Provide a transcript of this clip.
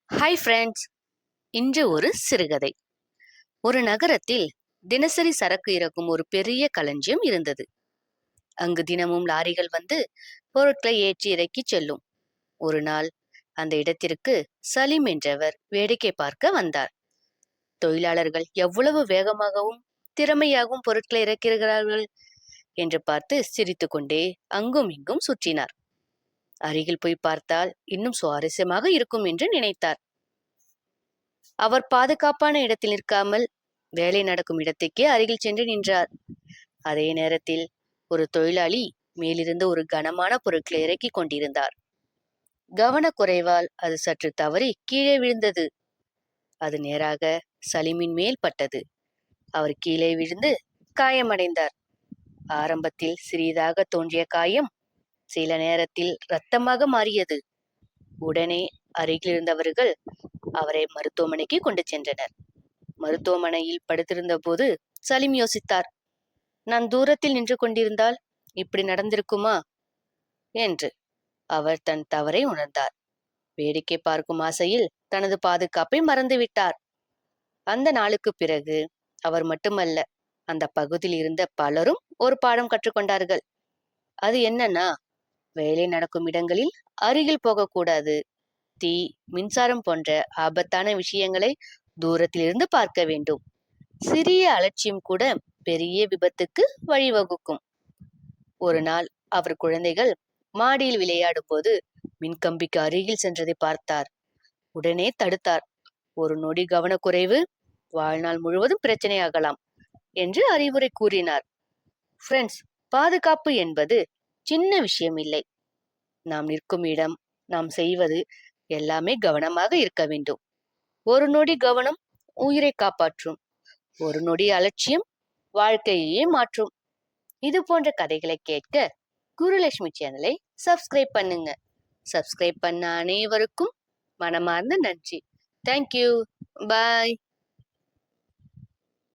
Hi friends. இன்று ஒரு சிறுகதை. ஒரு நகரத்தில் தினசரி சரக்கு இறக்கும் ஒரு பெரிய களஞ்சியம் இருந்தது. அங்கு தினமும் லாரிகள் வந்து பொருட்களை ஏற்றி இறக்கி செல்லும். ஒரு நாள் அந்த இடத்திற்கு சலீம் என்றவர் வேடிக்கை பார்க்க வந்தார். தொழிலாளர்கள் எவ்வளவு வேகமாகவும் திறமையாகவும் பொருட்களை இறக்கிறார்கள் என்று பார்த்து சிரித்துக்கொண்டே அங்கும் இங்கும் சுற்றினார். அருகில் போய் பார்த்தால் இன்னும் சுவாரஸ்யமாக இருக்கும் என்று நினைத்தார். அவர் பாதுகாப்பான இடத்தில் நிற்காமல் வேலை நடக்கும் இடத்துக்கே அருகில் சென்று நின்றார். அதே நேரத்தில் ஒரு தொழிலாளி மேலிருந்து ஒரு கனமான பொருட்களை இறக்கி கொண்டிருந்தார். கவனக்குறைவால் அது சற்று தவறி கீழே விழுந்தது. அது நேராக சலீமின் மேல் பட்டது. அவர் கீழே விழுந்து காயமடைந்தார். ஆரம்பத்தில் சிறிதாக தோன்றிய காயம் சில நேரத்தில் இரத்தமாக மாறியது. உடனே அருகில் இருந்தவர்கள் அவரை மருத்துவமனைக்கு கொண்டு சென்றனர். மருத்துவமனையில் படுத்திருந்த போது சலீம் யோசித்தார். நான் தூரத்தில் நின்று கொண்டிருந்தால் இப்படி நடந்திருக்குமா என்று. அவர் தன் தவறை உணர்ந்தார். வேடிக்கை பார்க்கும் ஆசையில் தனது பாதுகாப்பை மறந்துவிட்டார். அந்த நாளுக்கு பிறகு அவர் மட்டுமல்ல, அந்த பகுதியில் இருந்த பலரும் ஒரு பாடம் கற்றுக்கொண்டார்கள். அது என்னன்னா, வேலை நடக்கும் இடங்களில் அருகில் போகக்கூடாது. தீ, மின்சாரம் போன்ற ஆபத்தான விஷயங்களை தூரத்திலிருந்து பார்க்க வேண்டும். சிறிய அலட்சியம் கூட பெரிய விபத்துக்கு வழிவகுக்கும். ஒரு நாள் அவர் குழந்தைகள் மாடியில் விளையாடும் போது மின்கம்பிக்கு அருகில் சென்றதை பார்த்தார். உடனே தடுத்தார். ஒரு நொடி கவனக்குறைவு வாழ்நாள் முழுவதும் பிரச்சனையாகலாம் என்று அறிவுரை கூறினார். ஃப்ரெண்ட்ஸ், பாதுகாப்பு என்பது சின்ன விஷயம் இல்லை. நாம் நிற்கும் இடம், நாம் செய்வது எல்லாமே கவனமாக இருக்க வேண்டும். ஒரு நொடி கவனம் உயிரை காப்பாற்றும். ஒரு நொடி அலட்சியம் வாழ்க்கையே மாற்றும். இது போன்ற கதைகளை கேட்க குருலட்சுமி சேனலை சப்ஸ்கிரைப் பண்ணுங்க. சப்ஸ்கிரைப் பண்ண அனைவருக்கும் மனமார்ந்த நன்றி. தேங்க்யூ. பாய்.